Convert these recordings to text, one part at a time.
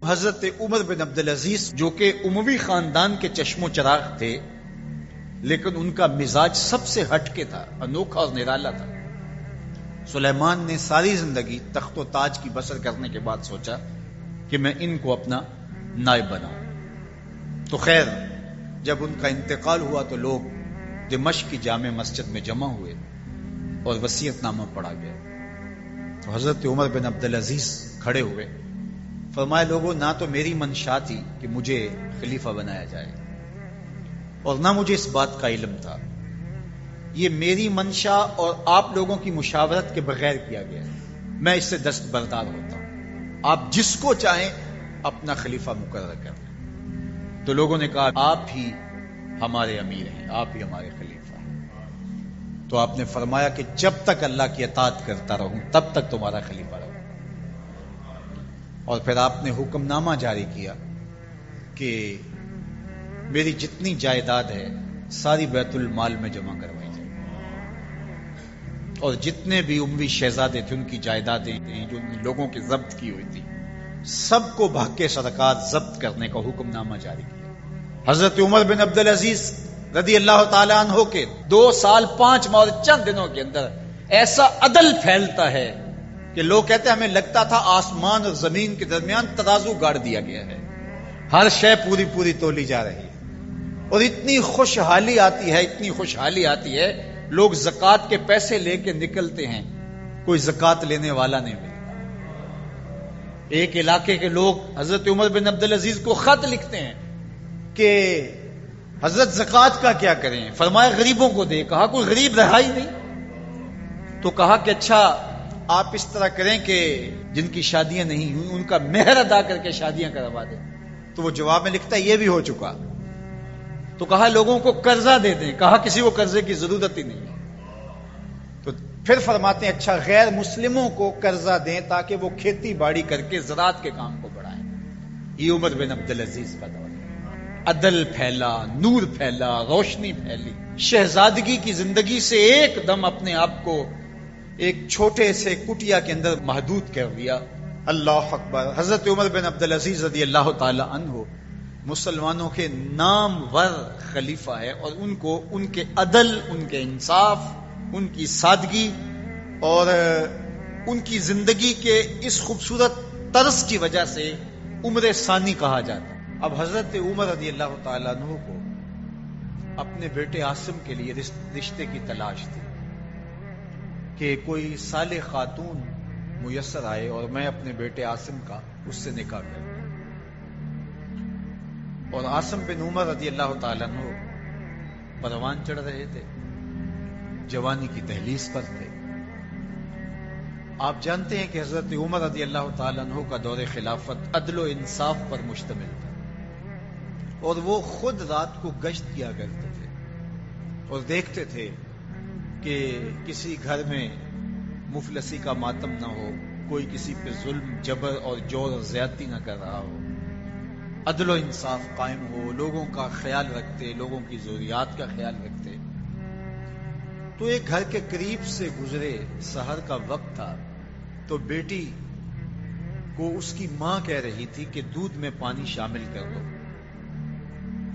حضرت عمر بن عبدالعزیز جو کہ اموی خاندان کے چشم و چراغ تھے، لیکن ان کا مزاج سب سے ہٹ کے تھا، انوکھا اور نرالا تھا۔ سلیمان نے ساری زندگی تخت و تاج کی بسر کرنے کے بعد سوچا کہ میں ان کو اپنا نائب بناؤں۔ تو خیر، جب ان کا انتقال ہوا تو لوگ دمشق کی جامع مسجد میں جمع ہوئے اور وصیت نامہ پڑھا گیا۔ تو حضرت عمر بن عبدالعزیز کھڑے ہوئے، فرمایا لوگوں، نہ تو میری منشا تھی کہ مجھے خلیفہ بنایا جائے اور نہ مجھے اس بات کا علم تھا، یہ میری منشا اور آپ لوگوں کی مشاورت کے بغیر کیا گیا ہے، میں اس سے دستبردار ہوتا ہوں، آپ جس کو چاہیں اپنا خلیفہ مقرر کر لیں۔ تو لوگوں نے کہا آپ ہی ہمارے امیر ہیں، آپ ہی ہمارے خلیفہ ہیں۔ تو آپ نے فرمایا کہ جب تک اللہ کی اطاعت کرتا رہوں تب تک تمہارا خلیفہ رہوں۔ اور پھر آپ نے حکم نامہ جاری کیا کہ میری جتنی جائیداد ہے ساری بیت المال میں جمع کروائی جائے، اور جتنے بھی اموی شہزادے تھے ان کی جائیدادیں جو ان لوگوں کی ضبط کی ہوئی تھی سب کو بھاگ صدقات ضبط کرنے کا حکم نامہ جاری کیا۔ حضرت عمر بن عبدالعزیز رضی اللہ تعالیٰ عنہ کے 2 سال 5 ماہ اور چند دنوں کے اندر ایسا عدل پھیلتا ہے کہ لوگ کہتے ہیں ہمیں لگتا تھا آسمان اور زمین کے درمیان ترازو گاڑ دیا گیا ہے، ہر شے پوری پوری تولی جا رہی ہے، اور اتنی خوشحالی آتی ہے، اتنی خوشحالی آتی ہے، لوگ زکوٰۃ کے پیسے لے کے نکلتے ہیں، کوئی زکوٰۃ لینے والا نہیں ملتا۔ ایک علاقے کے لوگ حضرت عمر بن عبدالعزیز کو خط لکھتے ہیں کہ حضرت زکوٰۃ کا کیا کریں؟ فرمایا غریبوں کو دے۔ کہا کوئی غریب رہا ہی نہیں، تو کہا کہ اچھا آپ اس طرح کریں کہ جن کی شادیاں نہیں ہوئی ان کا مہر ادا کر کے شادیاں کروا دیں۔ تو وہ جواب میں لکھتا ہے یہ بھی ہو چکا۔ تو کہا لوگوں کو قرضہ دے دیں۔ کہا کسی کو قرضے کی ضرورت ہی نہیں۔ تو پھر فرماتے ہیں اچھا غیر مسلموں کو قرضہ دیں تاکہ وہ کھیتی باڑی کر کے زراعت کے کام کو بڑھائیں۔ یہ عمر بن عبدالعزیز کا دور ہے۔ عدل پھیلا، نور پھیلا، روشنی پھیلی، شہزادگی کی زندگی سے ایک دم اپنے آپ کو ایک چھوٹے سے کٹیا کے اندر محدود کر دیا۔ اللہ اکبر۔ حضرت عمر بن عبدالعزیز رضی اللہ تعالی عنہ مسلمانوں کے نامور خلیفہ ہے، اور ان کو ان کے عدل، ان کے انصاف، ان کی سادگی اور ان کی زندگی کے اس خوبصورت طرز کی وجہ سے عمر ثانی کہا جاتا ہے۔ اب حضرت عمر رضی اللہ تعالیٰ عنہ کو اپنے بیٹے عاصم کے لیے رشتے کی تلاش تھی کہ کوئی صالح خاتون میسر آئے اور میں اپنے بیٹے عاصم کا اس سے نکاح کروں۔ اور عاصم بن عمر رضی اللہ تعالیٰ عنہ پروان چڑھ رہے تھے، جوانی کی دہلیز پر تھے۔ آپ جانتے ہیں کہ حضرت عمر رضی اللہ تعالیٰ عنہ کا دور خلافت عدل و انصاف پر مشتمل تھا، اور وہ خود رات کو گشت کیا کرتے تھے اور دیکھتے تھے کہ کسی گھر میں مفلسی کا ماتم نہ ہو، کوئی کسی پہ ظلم، جبر اور جور اور زیادتی نہ کر رہا ہو، عدل و انصاف قائم ہو، لوگوں کا خیال رکھتے، لوگوں کی ضروریات کا خیال رکھتے۔ تو ایک گھر کے قریب سے گزرے، سحر کا وقت تھا، تو بیٹی کو اس کی ماں کہہ رہی تھی کہ دودھ میں پانی شامل کر دو۔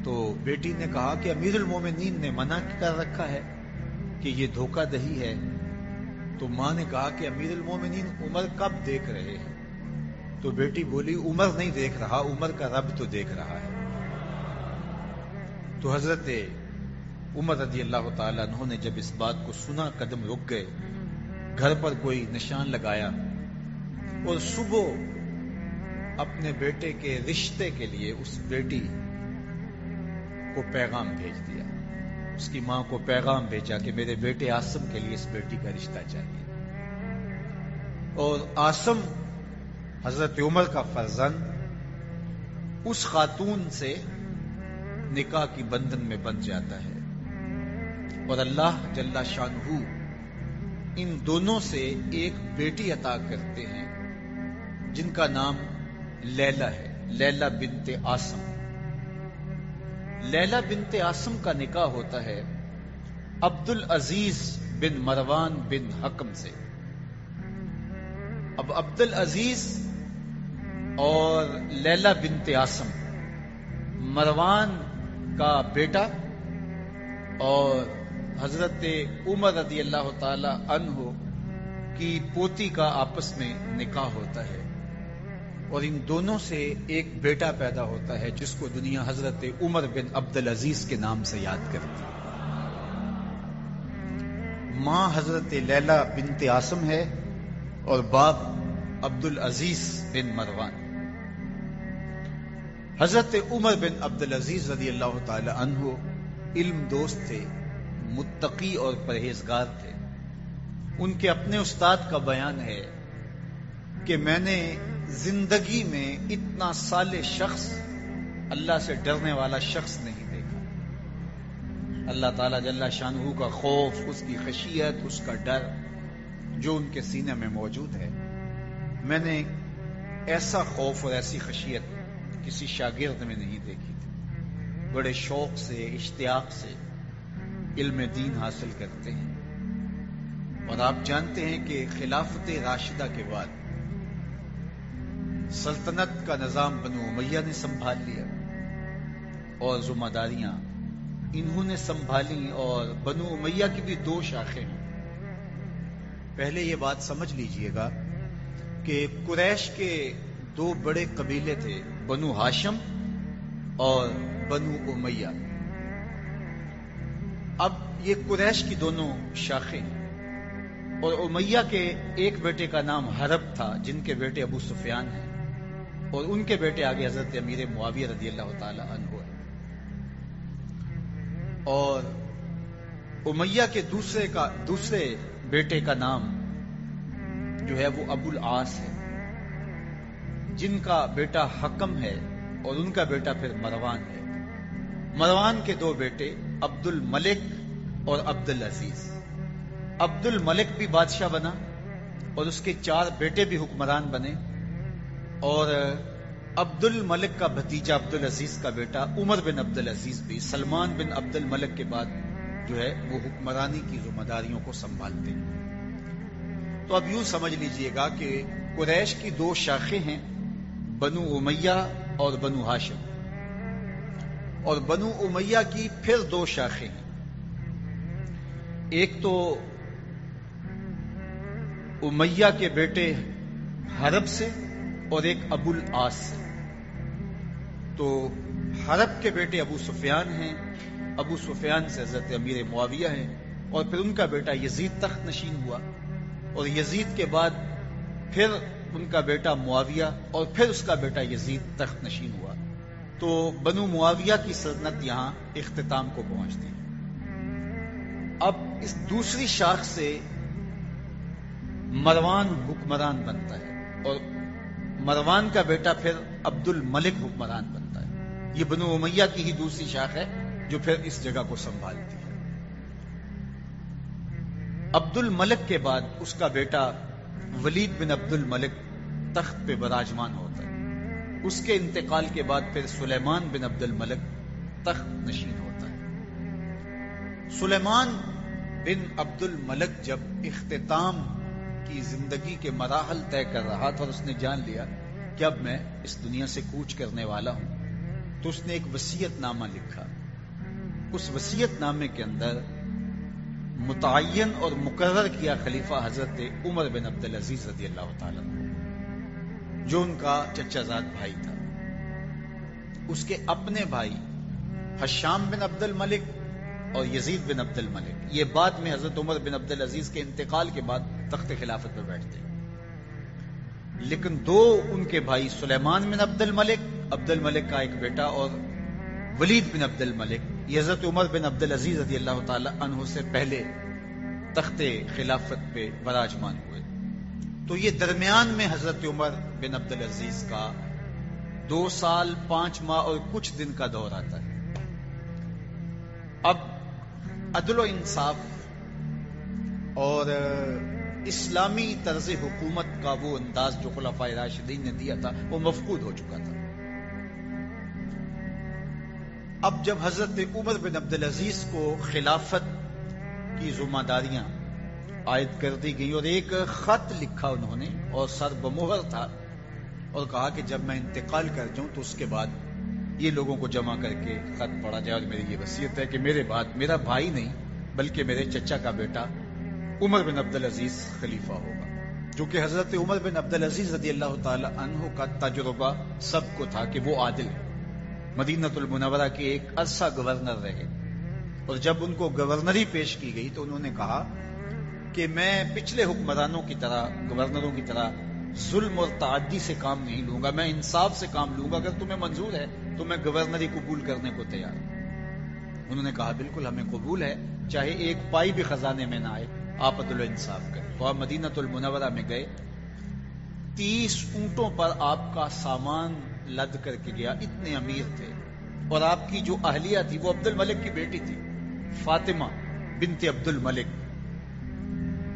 تو بیٹی نے کہا کہ امیر المومنین نے منع کر رکھا ہے کہ یہ دھوکہ دہی ہے۔ تو ماں نے کہا کہ امیر المومنین عمر کب دیکھ رہے ہیں؟ تو بیٹی بولی عمر نہیں دیکھ رہا، عمر کا رب تو دیکھ رہا ہے۔ تو حضرت عمر رضی اللہ تعالیٰ عنہ نے جب اس بات کو سنا قدم رک گئے، گھر پر کوئی نشان لگایا اور صبح اپنے بیٹے کے رشتے کے لیے اس بیٹی کو پیغام بھیج دیا، اس کی ماں کو پیغام بھیجا کہ میرے بیٹے عاصم کے لیے اس بیٹی کا رشتہ چاہیے۔ اور عاصم حضرت عمر کا فرزند اس خاتون سے نکاح کی بندھن میں بندھ جاتا ہے، اور اللہ جل شانہ ان دونوں سے ایک بیٹی عطا کرتے ہیں جن کا نام لیلہ ہے، لیلہ بنت عاصم۔ لیلہ بنت عاصم کا نکاح ہوتا ہے عبدالعزیز بن مروان بن حکم سے۔ اب عبدالعزیز اور لیلا بنت عاصم مروان کا بیٹا اور حضرت عمر رضی اللہ تعالی عنہ کی پوتی کا آپس میں نکاح ہوتا ہے، اور ان دونوں سے ایک بیٹا پیدا ہوتا ہے جس کو دنیا حضرت عمر بن عبد العزیز کے نام سے یاد کرتی ہے۔ ماں حضرت لیلا بنت عاصم ہے اور باپ عبد العزیز بن مروان۔ حضرت عمر بن عبد العزیز رضی اللہ تعالی عنہ علم دوست تھے، متقی اور پرہیزگار تھے۔ ان کے اپنے استاد کا بیان ہے کہ میں نے زندگی میں اتنا صالح شخص، اللہ سے ڈرنے والا شخص نہیں دیکھا۔ اللہ تعالیٰ جل شانہ کا خوف، اس کی خشیت، اس کا ڈر جو ان کے سینے میں موجود ہے، میں نے ایسا خوف اور ایسی خشیت کسی شاگرد میں نہیں دیکھی تھی۔ بڑے شوق سے، اشتیاق سے علم دین حاصل کرتے ہیں، اور آپ جانتے ہیں کہ خلافت راشدہ کے بعد سلطنت کا نظام بنو امیہ نے سنبھال لیا اور ذمہ داریاں انہوں نے سنبھالی، اور بنو امیہ کی بھی دو شاخیں ہیں۔ پہلے یہ بات سمجھ لیجئے گا کہ قریش کے دو بڑے قبیلے تھے، بنو ہاشم اور بنو امیہ۔ اب یہ قریش کی دونوں شاخیں ہیں، اور امیہ کے ایک بیٹے کا نام حرب تھا جن کے بیٹے ابو سفیان ہیں، اور ان کے بیٹے آگے حضرت امیر معاویہ رضی اللہ تعالی عنہ ہے۔ اور امیہ کے دوسرے بیٹے کا نام جو ہے وہ ابو العاص ہے، جن کا بیٹا حکم ہے اور ان کا بیٹا پھر مروان ہے۔ مروان کے دو بیٹے عبد الملک اور عبد العزیز۔ عبد الملک بھی بادشاہ بنا اور اس کے 4 بیٹے بھی حکمران بنے، اور عبد الملک کا بھتیجا عبد العزیز کا بیٹا عمر بن عبد العزیز بھی سلمان بن عبد الملک کے بعد جو ہے وہ حکمرانی کی ذمہ داریوں کو سنبھالتے ہیں۔ تو اب یوں سمجھ لیجئے گا کہ قریش کی 2 شاخیں ہیں، بنو امیہ اور بنو ہاشم، اور بنو امیہ کی پھر 2 شاخیں ہیں، ایک تو امیہ کے بیٹے حرب سے اور ایک ابو العاص سے۔ تو حرب کے بیٹے ابو سفیان ہیں، ابو سفیان سے حضرت امیر معاویہ ہیں، اور پھر ان کا بیٹا یزید تخت نشین ہوا، اور یزید کے بعد پھر ان کا بیٹا معاویہ، اور پھر اس کا بیٹا یزید تخت نشین ہوا۔ تو بنو معاویہ کی سلطنت یہاں اختتام کو پہنچتی ہے۔ اب اس دوسری شاخ سے مروان حکمران بنتا ہے، اور مروان کا بیٹا پھر عبد الملک حکمران بنتا ہے۔ یہ بنو امیہ کی ہی دوسری شاخ ہے جو پھر اس جگہ کو سنبھالتی ہے۔ عبد الملک کے بعد اس کا بیٹا ولید بن عبد الملک تخت پہ براجمان ہوتا ہے۔ اس کے انتقال کے بعد پھر سلیمان بن عبد الملک تخت نشین ہوتا ہے۔ سلیمان بن عبد الملک جب اختتام کی زندگی کے مراحل طے کر رہا تھا اور اس نے جان لیا کہ اب میں اس دنیا سے کوچ کرنے والا ہوں، تو اس نے ایک وصیت نامہ لکھا۔ اس وصیت نامے کے اندر متعین اور مقرر کیا خلیفہ حضرت عمر بن عبد العزیز رضی اللہ تعالیٰ عنہ، جو ان کا چچا زاد بھائی تھا۔ اس کے اپنے بھائی ہشام بن عبد الملک اور یزید بن عبد الملک، یہ بعد میں حضرت عمر بن عبد العزیز کے انتقال کے بعد تخت خلافت پر بیٹھتے ہیں، لیکن 2 ان کے بھائی سلیمان بن عبد الملک کا ایک بیٹا، اور ولید بن عبد الملک، یہ حضرت عمر بن عبد العزیز رضی اللہ تعالی عنہ سے پہلے تخت خلافت پہ براجمان ہوئے۔ تو یہ درمیان میں حضرت عمر بن عبد العزیز کا 2 سال 5 ماہ اور کچھ دن کا دور آتا ہے۔ اب عدل و انصاف اور اسلامی طرز حکومت کا وہ انداز جو خلفائے راشدین نے دیا تھا وہ مفقود ہو چکا تھا۔ اب جب حضرت عمر بن عبد العزیز کو خلافت کی ذمہ داریاں عائد کر دی گئی، اور ایک خط لکھا انہوں نے اور سر بمہر تھا، اور کہا کہ جب میں انتقال کر جاؤں تو اس کے بعد یہ لوگوں کو جمع کر کے خط پڑھا جائے، اور میری یہ وصیت ہے کہ میرے بعد میرا بھائی نہیں بلکہ میرے چچا کا بیٹا عمر بن عبدالعزیز خلیفہ ہوگا، جو کہ حضرت عمر بن عبدالعزیز رضی اللہ تعالی عنہ کا تجربہ سب کو تھا کہ وہ عادل ہے، مدینہ المنورہ کے ایک عرصہ گورنر رہے، اور جب ان کو گورنری پیش کی گئی تو انہوں نے کہا کہ میں پچھلے حکمرانوں کی طرح، گورنروں کی طرح ظلم اور تعدی سے کام نہیں لوں گا، میں انصاف سے کام لوں گا، اگر تمہیں منظور ہے تو میں گورنری قبول کرنے کو تیار ہوں۔ انہوں نے کہا بالکل ہمیں قبول ہے، چاہے ایک پائی بھی خزانے میں نہ آئے، آپ عدل و انصاف کریں۔ تو آپ مدینہ المنورہ میں گئے، 30 اونٹوں پر آپ کا سامان لد کر کے گیا، اتنے امیر تھے، اور آپ کی جو اہلیہ تھی وہ عبد الملک کی بیٹی تھی، فاطمہ بنت عبد الملک،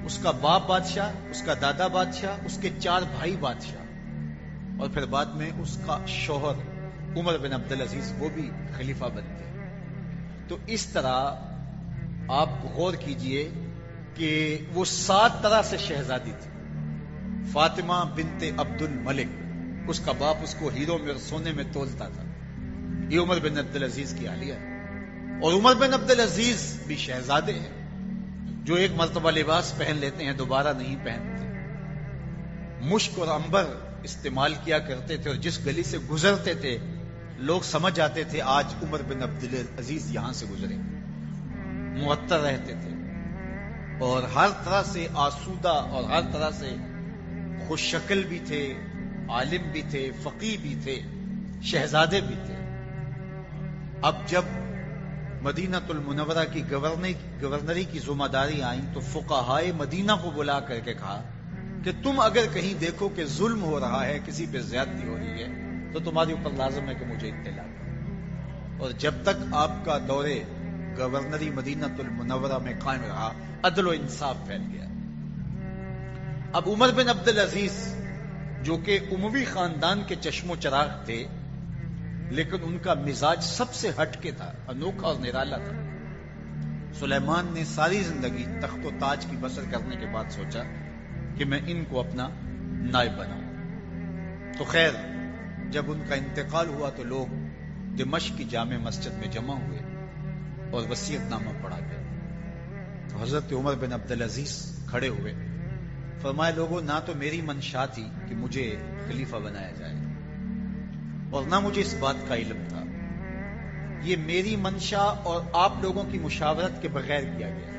اس کا باپ بادشاہ، اس کا دادا بادشاہ، اس کے 4 بھائی بادشاہ، اور پھر بعد میں اس کا شوہر عمر بن عبدالعزیز وہ بھی خلیفہ بنتے۔ تو اس طرح آپ غور کیجئے کہ وہ 7 طرح سے شہزادی تھی۔ فاطمہ بنت عبد الملک، اس کا باپ اس کو ہیروں میں اور سونے میں تولتا تھا، یہ عمر بن عبدالعزیز کی اہلیہ ہے، اور عمر بن عبدالعزیز بھی شہزادے ہیں جو ایک مرتبہ لباس پہن لیتے ہیں دوبارہ نہیں پہنتے، مشک اور عنبر استعمال کیا کرتے تھے، اور جس گلی سے گزرتے تھے لوگ سمجھ جاتے تھے آج عمر بن عبدالعزیز یہاں سے گزرے، معطر رہتے تھے، اور ہر طرح سے آسودہ اور ہر طرح سے خوش شکل بھی تھے، عالم بھی تھے، فقیہ بھی تھے، شہزادے بھی تھے۔ اب جب مدینہ المنورہ کی گورنری کی ذمہ داری آئی تو فقہائے مدینہ کو بلا کر کے کہا کہ تم اگر کہیں دیکھو کہ ظلم ہو رہا ہے، کسی پہ زیادتی ہو رہی ہے، تو تمہارے اوپر لازم ہے کہ مجھے اطلاع کرو۔ اور جب تک آپ کا دور گورنری مدینہ المنورہ میں قائم رہا، عدل و انصاف پھیل گیا۔ اب عمر بن عبدالعزیز جو کہ اموی خاندان کے چشم و چراغ تھے، لیکن ان کا مزاج سب سے ہٹ کے تھا، انوکھا اور نرالا تھا۔ سلیمان نے ساری زندگی تخت و تاج کی بسر کرنے کے بعد سوچا کہ میں ان کو اپنا نائب بناؤں۔ تو خیر جب ان کا انتقال ہوا تو لوگ دمشق کی جامع مسجد میں جمع ہوئے اور وصیت نامہ پڑھا گیا۔ تو حضرت عمر بن عبدالعزیز کھڑے ہوئے، فرمائے لوگوں، نہ تو میری منشا تھی کہ مجھے خلیفہ بنایا جائے، اور نہ مجھے اس بات کا علم تھا، یہ میری منشا اور آپ لوگوں کی مشاورت کے بغیر کیا گیا،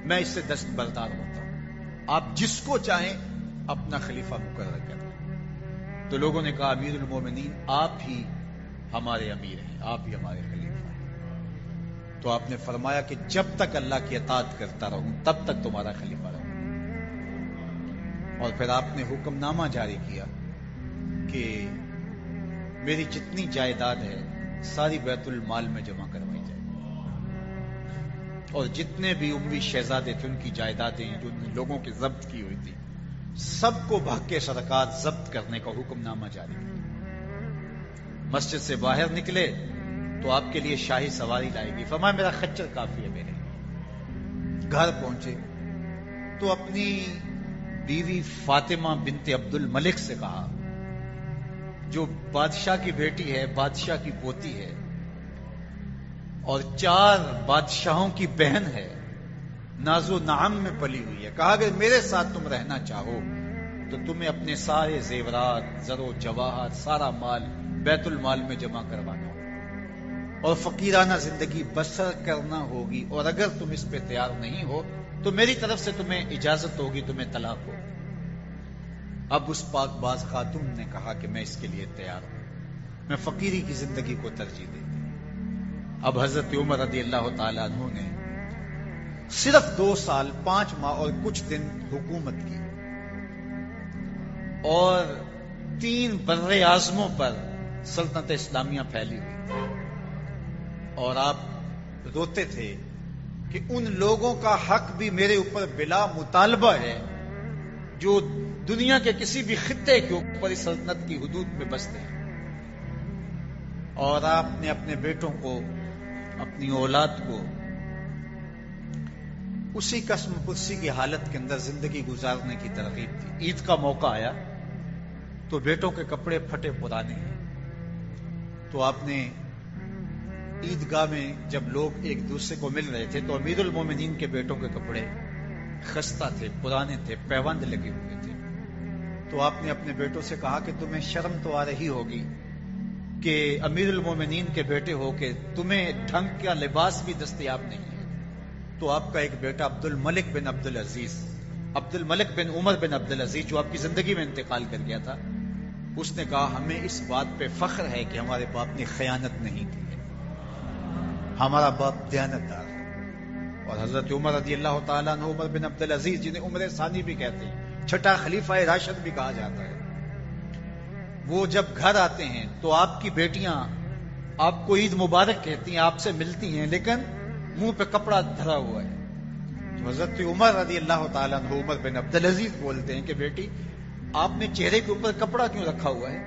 میں اس سے دستبردار ہوتا ہوں، آپ جس کو چاہیں اپنا خلیفہ مقرر کریں۔ تو لوگوں نے کہا امیر المومنین آپ ہی ہمارے امیر ہیں، آپ ہی ہمارے خلیفہ ہیں۔ تو آپ نے فرمایا کہ جب تک اللہ کی اطاعت کرتا رہوں تب تک تمہارا خلیفہ رہوں۔ اور پھر آپ نے حکم نامہ جاری کیا کہ میری جتنی جائیداد ہے ساری بیت المال میں جمع کروائی جائے، اور جتنے بھی اموی شہزادے تھے ان کی جائیدادیں جو لوگوں کی ضبط کی ہوئی تھی سب کو بھگ کے صدقات ضبط کرنے کا حکم نامہ جاری کیا۔ مسجد سے باہر نکلے تو آپ کے لیے شاہی سواری لائے گی، فرمایا میرا خچر کافی ہے میرے۔ گھر پہنچے تو اپنی بیوی فاطمہ بنت عبد الملک سے کہا، جو بادشاہ کی بیٹی ہے، بادشاہ کی پوتی ہے، اور 4 بادشاہوں کی بہن ہے، ناز و نعم میں پلی ہوئی ہے، کہا اگر میرے ساتھ تم رہنا چاہو تو تمہیں اپنے سارے زیورات، زر و جواہر، سارا مال بیت المال میں جمع کروانا ہوگا، اور فقیرانہ زندگی بسر کرنا ہوگی، اور اگر تم اس پہ تیار نہیں ہو تو میری طرف سے تمہیں اجازت ہوگی، تمہیں طلاق ہوگی۔ اب اس پاک باز خاتون نے کہا کہ میں اس کے لیے تیار ہوں، میں فقیری کی زندگی کو ترجیح دیتی ہوں۔ اب حضرت عمر رضی اللہ تعالیٰ عنہ نے صرف 2 سال 5 ماہ اور کچھ دن حکومت کی، اور 3 بر اعظموں پر سلطنت اسلامیہ پھیلی ہوئی، اور آپ روتے تھے کہ ان لوگوں کا حق بھی میرے اوپر بلا مطالبہ ہے جو دنیا کے کسی بھی خطے کے اوپر اس سلطنت کی حدود میں بستے ہیں۔ اور آپ نے اپنے بیٹوں کو، اپنی اولاد کو اسی قسم پرسی کی حالت کے اندر زندگی گزارنے کی ترغیب دی۔ عید کا موقع آیا تو بیٹوں کے کپڑے پھٹے پرانے ہیں. تو آپ نے عیدگاہ میں جب لوگ ایک دوسرے کو مل رہے تھے تو امیر المومنین کے بیٹوں کے کپڑے خستہ تھے، پرانے تھے، پیوند لگے ہوئے تھے. تو آپ نے اپنے بیٹوں سے کہا کہ تمہیں شرم تو آ رہی ہوگی کہ امیر المومنین کے بیٹے ہو کے تمہیں ڈھنگ کا لباس بھی دستیاب نہیں ہے. تو آپ کا ایک بیٹا عبد الملک بن عبد العزیز جو آپ کی زندگی میں انتقال کر گیا تھا، اس نے کہا ہمیں اس بات پہ فخر ہے کہ ہمارے باپ نے خیانت نہیں کی ہے، ہمارا باپ دیانتدار ہے. اور حضرت عمر رضی اللہ تعالیٰ عنہ، عمر بن عبد العزیز جنہیں عمر ثانی بھی کہتے ہیں، چھٹا خلیفہ راشد بھی کہا جاتا ہے، وہ جب گھر آتے ہیں تو آپ کی بیٹیاں آپ کو عید مبارک کہتی ہیں، آپ سے ملتی ہیں، لیکن منہ پہ کپڑا دھرا ہوا ہے. تو حضرت عمر رضی اللہ تعالیٰ عنہ، عمر بن عبد العزیز بولتے ہیں کہ بیٹی آپ نے چہرے کے اوپر کپڑا کیوں رکھا ہوا ہے؟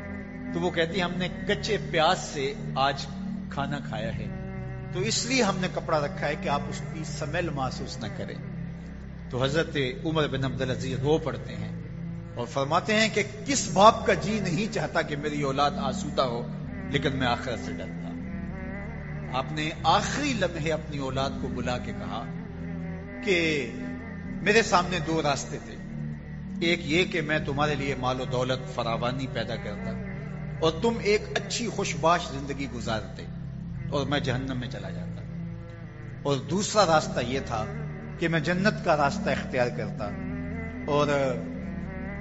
تو وہ کہتی ہیں ہم نے کچے پیاز سے آج کھانا کھایا ہے، تو اس لیے ہم نے کپڑا رکھا ہے کہ آپ اس کی سمیل محسوس نہ کریں. تو حضرت عمر بن عبد العزیز رو پڑتے ہیں اور فرماتے ہیں کہ کس باپ کا جی نہیں چاہتا کہ میری اولاد آسودہ ہو، لیکن میں آخرت سے ڈرتا. آپ نے آخری لمحے اپنی اولاد کو بلا کے کہا کہ میرے سامنے دو راستے تھے، ایک یہ کہ میں تمہارے لیے مال و دولت فراوانی پیدا کرتا اور تم ایک اچھی خوشباش زندگی گزارتے اور میں جہنم میں چلا جاتا، اور دوسرا راستہ یہ تھا کہ میں جنت کا راستہ اختیار کرتا اور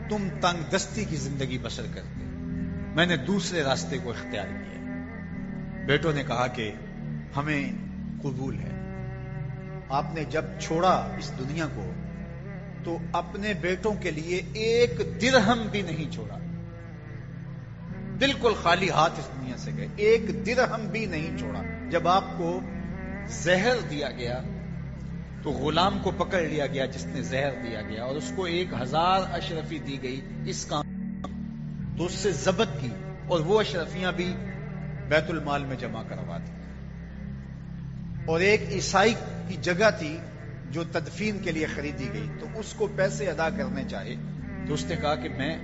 تم تنگ دستی کی زندگی بسر کرتے. میں نے دوسرے راستے کو اختیار کیا. بیٹوں نے کہا کہ ہمیں قبول ہے. آپ نے جب چھوڑا اس دنیا کو تو اپنے بیٹوں کے لیے ایک درہم بھی نہیں چھوڑا، بالکل خالی ہاتھ اس دنیا سے گئے، ایک درہم بھی نہیں چھوڑا. جب آپ کو زہر دیا گیا تو غلام کو پکڑ لیا گیا جس نے زہر دیا گیا، اور اس کو 1000 اشرفی دی گئی اس کام، تو اس سے ضبط کی اور وہ اشرفیاں بھی بیت المال میں جمع کروا دی. اور ایک عیسائی کی جگہ تھی جو تدفین کے لیے خریدی گئی، تو اس کو پیسے ادا کرنے چاہے تو اس نے کہا کہ میں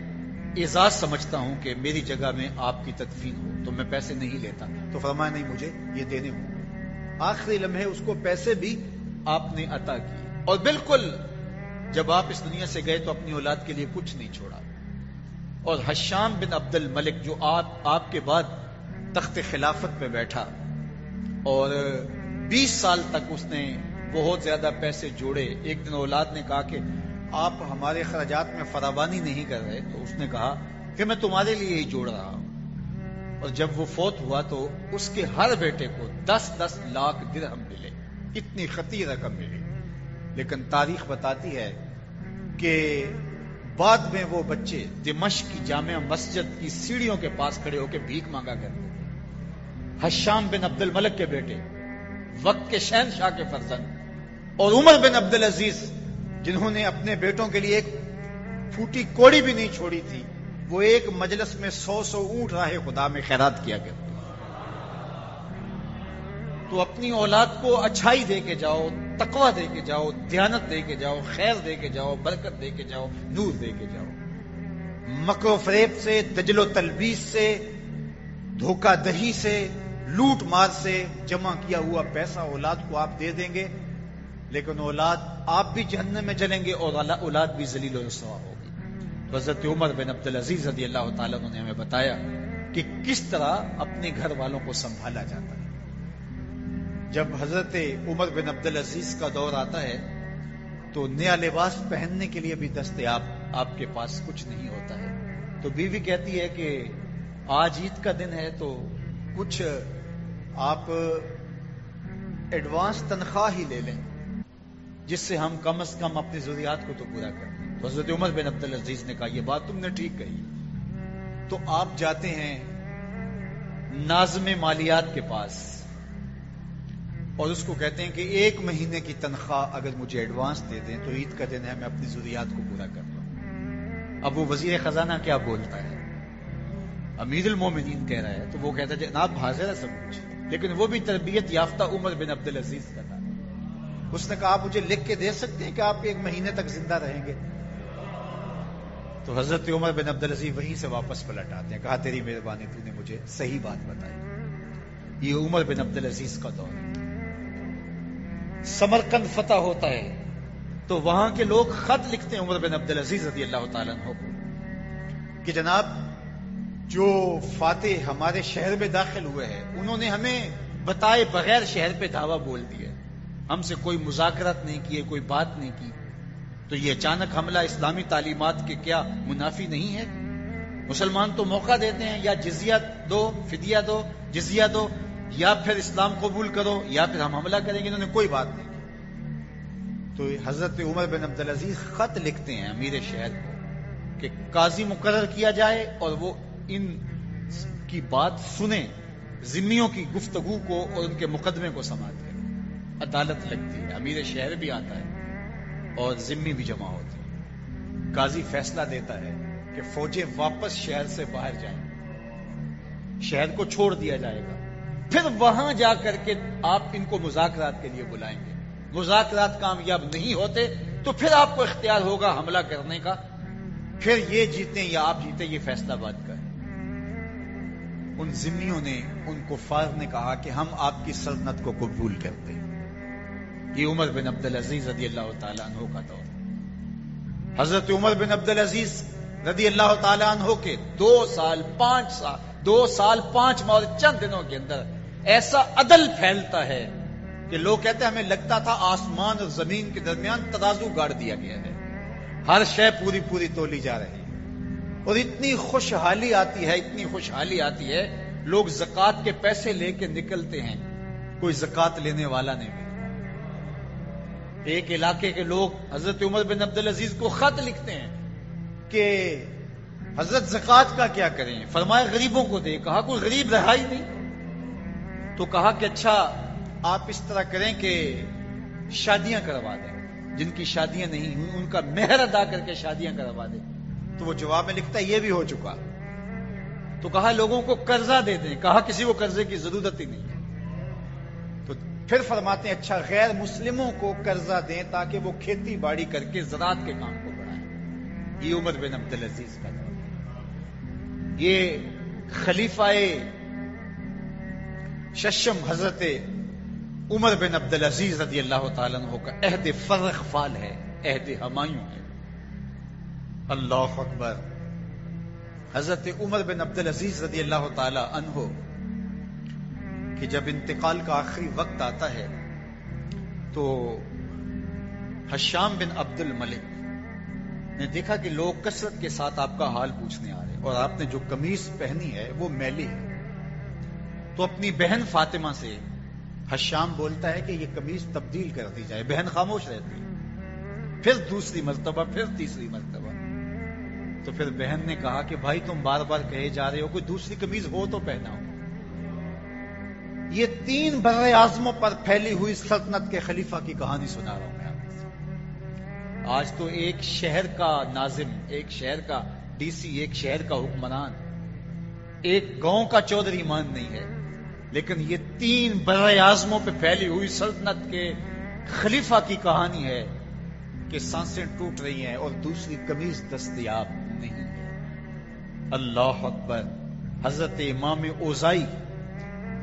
اعزاز سمجھتا ہوں کہ میری جگہ میں آپ کی تدفین ہو، تو میں پیسے نہیں لیتا. تو فرمایا نہیں، مجھے یہ دینے ہوں گے. آخری لمحے اس کو پیسے بھی آپ نے عطا کی. اور بالکل جب آپ اس دنیا سے گئے تو اپنی اولاد کے لیے کچھ نہیں چھوڑا. اور حشام بن عبد الملک جو آپ کے بعد تخت خلافت پہ بیٹھا اور 20 سال تک اس نے بہت زیادہ پیسے جوڑے، ایک دن اولاد نے کہا کہ آپ ہمارے خراجات میں فراوانی نہیں کر رہے، تو اس نے کہا کہ میں تمہارے لیے ہی جوڑ رہا ہوں. اور جب وہ فوت ہوا تو اس کے ہر بیٹے کو 10-10 لاکھ درہم ملے، اتنی خطیر رقم ملی. لیکن تاریخ بتاتی ہے کہ بعد میں وہ بچے دمشق کی جامع مسجد کی سیڑھیوں کے پاس کھڑے ہو کے بھیک مانگا کرتے تھے. حشام بن عبد الملک کے بیٹے، وقت کے شہنشاہ کے فرزند، اور عمر بن عبد العزیز جنہوں نے اپنے بیٹوں کے لیے ایک پھوٹی کوڑی بھی نہیں چھوڑی تھی، وہ ایک مجلس میں 100 اونٹ راہ خدا میں خیرات کیا کرتے. تو اپنی اولاد کو اچھائی دے کے جاؤ، تقوی دے کے جاؤ، دیانت دے کے جاؤ، خیر دے کے جاؤ، برکت دے کے جاؤ، نور دے کے جاؤ. مکر و فریب سے، دجل و تلبیس سے، دھوکہ دہی سے، لوٹ مار سے جمع کیا ہوا پیسہ اولاد کو آپ دے دیں گے، لیکن اولاد آپ بھی جہنم میں جلیں گے اور اولاد بھی ذلیل و رسوا ہوگی. تو حضرت عمر بن عبد العزیز رضی اللہ تعالیٰ عنہ نے ہمیں بتایا کہ کس طرح اپنے گھر والوں کو سنبھالا جاتا ہے. جب حضرت عمر بن عبد العزیز کا دور آتا ہے تو نیا لباس پہننے کے لیے بھی دستیاب آپ کے پاس کچھ نہیں ہوتا ہے. تو بیوی کہتی ہے کہ آج عید کا دن ہے تو کچھ آپ ایڈوانس تنخواہ ہی لے لیں جس سے ہم کم از کم اپنی ضروریات کو تو پورا کریں. تو حضرت عمر بن عبد العزیز نے کہا یہ بات تم نے ٹھیک کہی. تو آپ جاتے ہیں ناظم مالیات کے پاس اور اس کو کہتے ہیں کہ 1 مہینے کی تنخواہ اگر مجھے ایڈوانس دے دیں تو عید کا دن ہے، میں اپنی ضروریات کو پورا کر لوں. اب وہ وزیر خزانہ کیا بولتا ہے؟ امیر المومنین کہہ رہا ہے تو وہ کہتا ہے جناب حاضر ہے سب کچھ، لیکن وہ بھی تربیت یافتہ عمر بن عبد العزیز کا تھا. اس نے کہا آپ مجھے لکھ کے دے سکتے ہیں کہ آپ 1 مہینے تک زندہ رہیں گے؟ تو حضرت عمر بن عبدالعزیز وہیں سے واپس پلٹ آتے ہیں. کہا تیری مہربانی، تو نے مجھے صحیح بات بتائی. یہ عمر بن عبدالعزیز کا دور ہے. سمرقند فتح ہوتا ہے تو وہاں کے لوگ خط لکھتے ہیں عمر بن عبدالعزیز رضی اللہ تعالیٰ عنہ کو کہ جناب جو فاتح ہمارے شہر میں داخل ہوئے ہیں انہوں نے ہمیں بتائے بغیر شہر پہ دھاوا بول دیا، ہم سے کوئی مذاکرات نہیں کیے، کوئی بات نہیں کی، تو یہ اچانک حملہ اسلامی تعلیمات کے کیا منافی نہیں ہے؟ مسلمان تو موقع دیتے ہیں، یا جزیہ دو، فدیہ دو، جزیہ دو، یا پھر اسلام قبول کرو یا پھر ہم حملہ کریں گے. انہوں نے کوئی بات نہیں کی. تو حضرت عمر بن عبدالعزیز خط لکھتے ہیں امیر شہر کو کہ قاضی مقرر کیا جائے اور وہ ان کی بات سنیں، ذمیوں کی گفتگو کو اور ان کے مقدمے کو سماعت کریں. عدالت لگتی ہے، امیر شہر بھی آتا ہے اور ذمی بھی جمع ہوتے ہیں. قاضی فیصلہ دیتا ہے کہ فوجیں واپس شہر سے باہر جائیں، شہر کو چھوڑ دیا جائے گا. پھر وہاں جا کر کے آپ ان کو مذاکرات کے لیے بلائیں گے. مذاکرات کامیاب نہیں ہوتے تو پھر آپ کو اختیار ہوگا حملہ کرنے کا. پھر یہ جیتے یا آپ جیتے، یہ فیصلہ بات کا ہے. ان ذمیوں نے، ان کفار نے کہا کہ ہم آپ کی سلطنت کو قبول کرتے ہیں. یہ عمر بن عبدالعزیز رضی اللہ تعالیٰ عنہ کا دور. حضرت عمر بن عبدالعزیز رضی اللہ تعالیٰ عنہ کے 2 سال 5 ماہ اور چند دنوں کے اندر ایسا عدل پھیلتا ہے کہ لوگ کہتے ہیں ہمیں لگتا تھا آسمان اور زمین کے درمیان ترازو گاڑ دیا گیا ہے، ہر شے پوری تولی جا رہی ہے. اور اتنی خوشحالی آتی ہے لوگ زکوٰۃ کے پیسے لے کے نکلتے ہیں، کوئی زکوٰۃ لینے والا نہیں ملتا. ایک علاقے کے لوگ حضرت عمر بن عبدالعزیز کو خط لکھتے ہیں کہ حضرت زکوٰۃ کا کیا کریں؟ فرمایا غریبوں کو دے. کہا کوئی غریب رہا ہی نہیں. تو کہا کہ اچھا آپ اس طرح کریں کہ شادیاں کروا دیں، جن کی شادیاں نہیں ہوئی ان کا مہر ادا کر کے شادیاں کروا دیں. تو وہ جواب میں لکھتا ہے یہ بھی ہو چکا. تو کہا لوگوں کو قرضہ دے دیں. کہا کسی کو قرضے کی ضرورت ہی نہیں. تو پھر فرماتے ہیں اچھا غیر مسلموں کو قرضہ دیں تاکہ وہ کھیتی باڑی کر کے زراعت کے کام کو بڑھائیں. یہ عمر بن عبدالعزیز کا دور. یہ خلیفہ ششم حضرت عمر بن عبدالعزیز رضی اللہ تعالیٰ عنہ کا عہد فرخ فال ہے، عہد ہمایوں ہے. اللہ اکبر. حضرت عمر بن عبدالعزیز رضی اللہ تعالیٰ عنہ کہ جب انتقال کا آخری وقت آتا ہے تو حشام بن عبد الملک نے دیکھا کہ لوگ کثرت کے ساتھ آپ کا حال پوچھنے آ رہے ہیں اور آپ نے جو قمیص پہنی ہے وہ میلی ہے. تو اپنی بہن فاطمہ سے حشام بولتا ہے کہ یہ قمیص تبدیل کر دی جائے. بہن خاموش رہتی ہے. پھر دوسری مرتبہ، پھر تیسری مرتبہ. تو پھر بہن نے کہا کہ بھائی تم بار بار کہے جا رہے ہو، کوئی دوسری قمیص ہو تو پہنا ہو. یہ 3 بر اعظموں پر پھیلی ہوئی سلطنت کے خلیفہ کی کہانی سنا رہا ہوں میں آپ سے. آج تو ایک شہر کا ناظم، ایک شہر کا ڈی سی، ایک شہر کا حکمران، ایک گاؤں کا چودھری مان نہیں ہے، لیکن یہ 3 بر اعظموں پہ پھیلی ہوئی سلطنت کے خلیفہ کی کہانی ہے کہ سانسیں ٹوٹ رہی ہیں اور دوسری قمیص دستیاب نہیں ہے. اللہ اکبر. حضرت امام اوزائی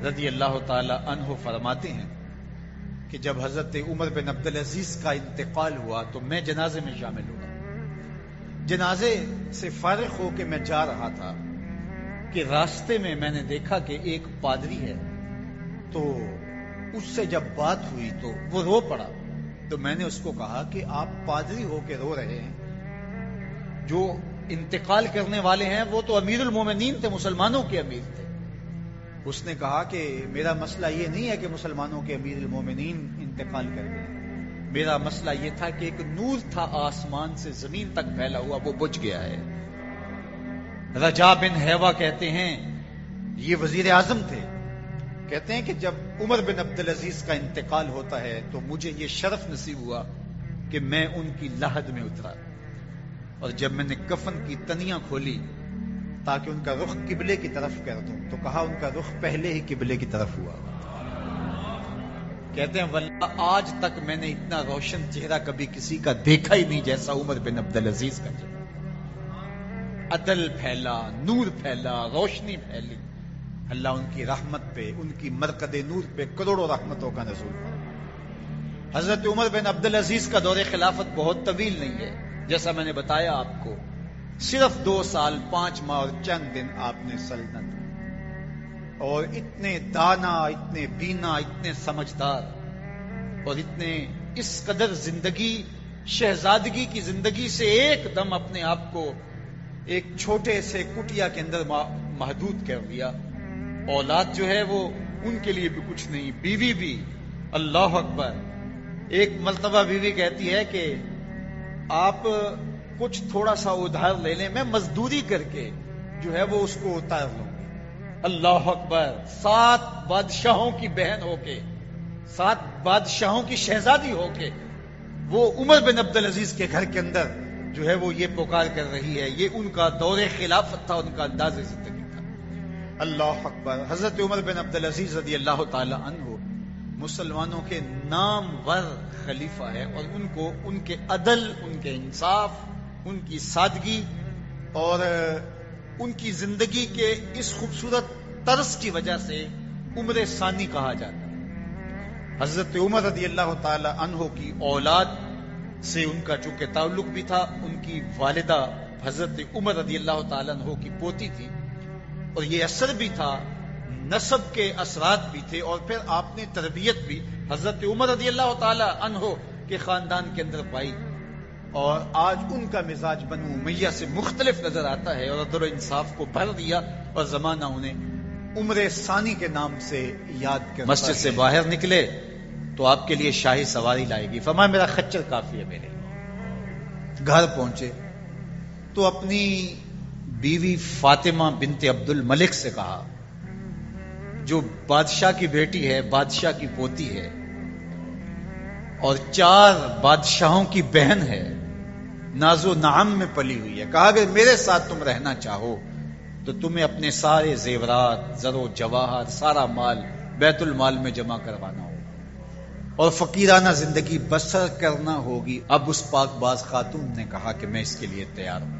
رضی اللہ تعالی عنہ فرماتے ہیں کہ جب حضرت عمر بن عبدالعزیز کا انتقال ہوا تو میں جنازے میں شامل ہوا. جنازے سے فارغ ہو کے میں جا رہا تھا کہ راستے میں میں نے دیکھا کہ ایک پادری ہے. تو اس سے جب بات ہوئی تو وہ رو پڑا. تو میں نے اس کو کہا کہ آپ پادری ہو کے رو رہے ہیں، جو انتقال کرنے والے ہیں وہ تو امیر المومنین تھے، مسلمانوں کے امیر تھے. اس نے کہا کہ میرا مسئلہ یہ نہیں ہے کہ مسلمانوں کے امیر المومنین انتقال کر گئے، میرا مسئلہ یہ تھا کہ ایک نور تھا آسمان سے زمین تک پھیلا ہوا، وہ بجھ گیا ہے. رجا بن حیوہ کہتے ہیں، یہ وزیر اعظم تھے، کہتے ہیں کہ جب عمر بن عبدالعزیز کا انتقال ہوتا ہے تو مجھے یہ شرف نصیب ہوا کہ میں ان کی لحد میں اترا، اور جب میں نے کفن کی تنیاں کھولی تاکہ ان کا رخ قبلے کی طرف کر دوں تو کہا ان کا رخ پہلے ہی قبلے کی طرف ہوا. کہتے ہیں واللہ آج تک میں نے اتنا روشن چہرہ کبھی کسی کا دیکھا ہی نہیں جیسا عمر بن عبدالعزیز کا چہرہ. عدل پھیلا، نور پھیلا، روشنی پھیلی، اللہ ان کی رحمت پہ، ان کی مرکز نور پہ کروڑوں رحمتوں کا نزول ہوا۔ حضرت عمر بن عبدالعزیز کا دور خلافت بہت طویل نہیں ہے، جیسا میں نے بتایا آپ کو، صرف 2 سال 5 ماہ اور چند دن آپ نے سلطنت کی، اور اتنے دانا، اتنے بینا، اتنے سمجھدار، اور اتنے اس قدر زندگی، شہزادگی کی زندگی سے ایک دم اپنے آپ کو ایک چھوٹے سے کٹیا کے اندر محدود کر دیا۔ اولاد جو ہے وہ ان کے لیے بھی کچھ نہیں، بیوی بھی، اللہ اکبر۔ ایک مرتبہ بیوی کہتی ہے کہ آپ کچھ تھوڑا سا ادھار لے لیں، میں مزدوری کر کے جو ہے وہ اس کو اتار لوں گی۔ اللہ اکبر۔ 7 بادشاہوں کی بہن ہو کے، 7 بادشاہوں کی شہزادی ہو کے، وہ عمر بن عبدالعزیز کے گھر کے اندر جو ہے وہ یہ پکار کر رہی ہے۔ یہ ان کا دور خلافت تھا، ان کا انداز زندگی تھا۔ اللہ اکبر۔ حضرت عمر بن عبدالعزیز رضی اللہ تعالی عنہ مسلمانوں کے نامور خلیفہ ہے، اور ان کو ان کے عدل، ان کے انصاف، ان کی سادگی اور ان کی زندگی کے اس خوبصورت طرز کی وجہ سے عمر ثانی کہا جاتا ہے۔ حضرت عمر رضی اللہ تعالی عنہ کی اولاد سے ان کا چونکہ تعلق بھی تھا، ان کی والدہ حضرت عمر رضی اللہ تعالی عنہ کی پوتی تھی، اور یہ اثر بھی تھا، نسب کے اثرات بھی تھے، اور پھر آپ نے تربیت بھی حضرت عمر رضی اللہ تعالی عنہ کے خاندان کے اندر پائی، اور آج ان کا مزاج بنو امیہ سے مختلف نظر آتا ہے، اور عدل و انصاف کو بھر دیا، اور زمانہ انہیں عمر ثانی کے نام سے یاد کرتا ہے۔ مسجد سے باہر نکلے تو آپ کے لیے شاہی سواری لائے گی، فرمایا میرا خچر کافی ہے میرے لیے۔ گھر پہنچے تو اپنی بیوی فاطمہ بنت عبد الملک سے کہا، جو بادشاہ کی بیٹی ہے، بادشاہ کی پوتی ہے، اور 4 بادشاہوں کی بہن ہے، ناز و نعم میں پلی ہوئی ہے، کہا کہ میرے ساتھ تم رہنا چاہو تو تمہیں اپنے سارے زیورات، زر و جواہر، سارا مال بیت المال میں جمع کروانا ہوگا، اور فقیرانہ زندگی بسر کرنا ہوگی۔ اب اس پاک باز خاتون نے کہا کہ میں اس کے لیے تیار ہوں،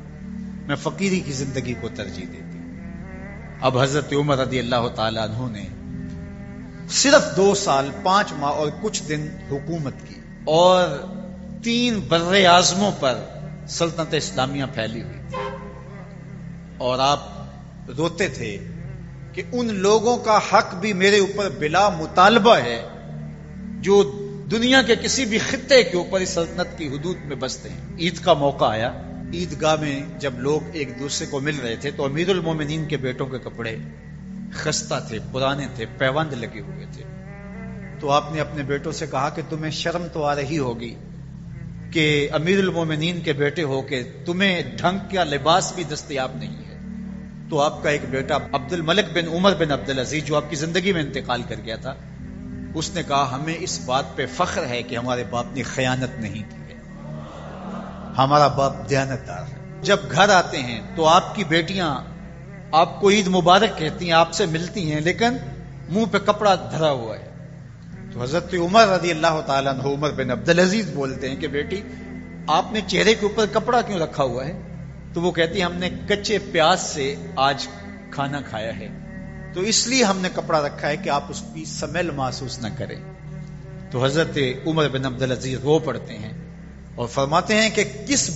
میں فقیری کی زندگی کو ترجیح دیتی ہوں۔ اب حضرت عمر رضی اللہ تعالی عنہ نے صرف 2 سال 5 ماہ اور کچھ دن حکومت کی، اور 3 بر اعظموں پر سلطنت اسلامیہ پھیلی ہوئی تھی، اور آپ روتے تھے کہ ان لوگوں کا حق بھی میرے اوپر بلا مطالبہ ہے جو دنیا کے کسی بھی خطے کے اوپر اس سلطنت کی حدود میں بستے ہیں۔ عید کا موقع آیا، عیدگاہ میں جب لوگ ایک دوسرے کو مل رہے تھے تو امیر المومنین کے بیٹوں کے کپڑے خستہ تھے، پرانے تھے، پیوند لگے ہوئے تھے، تو آپ نے اپنے بیٹوں سے کہا کہ تمہیں شرم تو آ رہی ہوگی کہ امیر المومنین کے بیٹے ہو کے تمہیں ڈھنگ کا لباس بھی دستیاب نہیں ہے۔ تو آپ کا ایک بیٹا عبد الملک بن عمر بن عبدالعزیز، جو آپ کی زندگی میں انتقال کر گیا تھا، اس نے کہا ہمیں اس بات پہ فخر ہے کہ ہمارے باپ نے خیانت نہیں کی ہے، ہمارا باپ دیانتدار ہے۔ جب گھر آتے ہیں تو آپ کی بیٹیاں آپ کو عید مبارک کہتی ہیں، آپ سے ملتی ہیں، لیکن منہ پہ کپڑا دھرا ہوا ہے۔ تو حضرت عمر رضی اللہ تعالیٰ عنہ عمر بن عبدالعزیز بولتے ہیں کہ بیٹی آپ نے چہرے کے اوپر کپڑا کیوں رکھا ہوا ہے؟ تو وہ کہتی ہم نے کچے پیاز سے آج کھانا کھایا ہے، تو اس لیے ہم نے کپڑا رکھا ہے کہ آپ اس کی سمیل محسوس نہ کریں۔ تو حضرت عمر بن عبدالعزیز رو پڑتے ہیں اور فرماتے ہیں کہ کس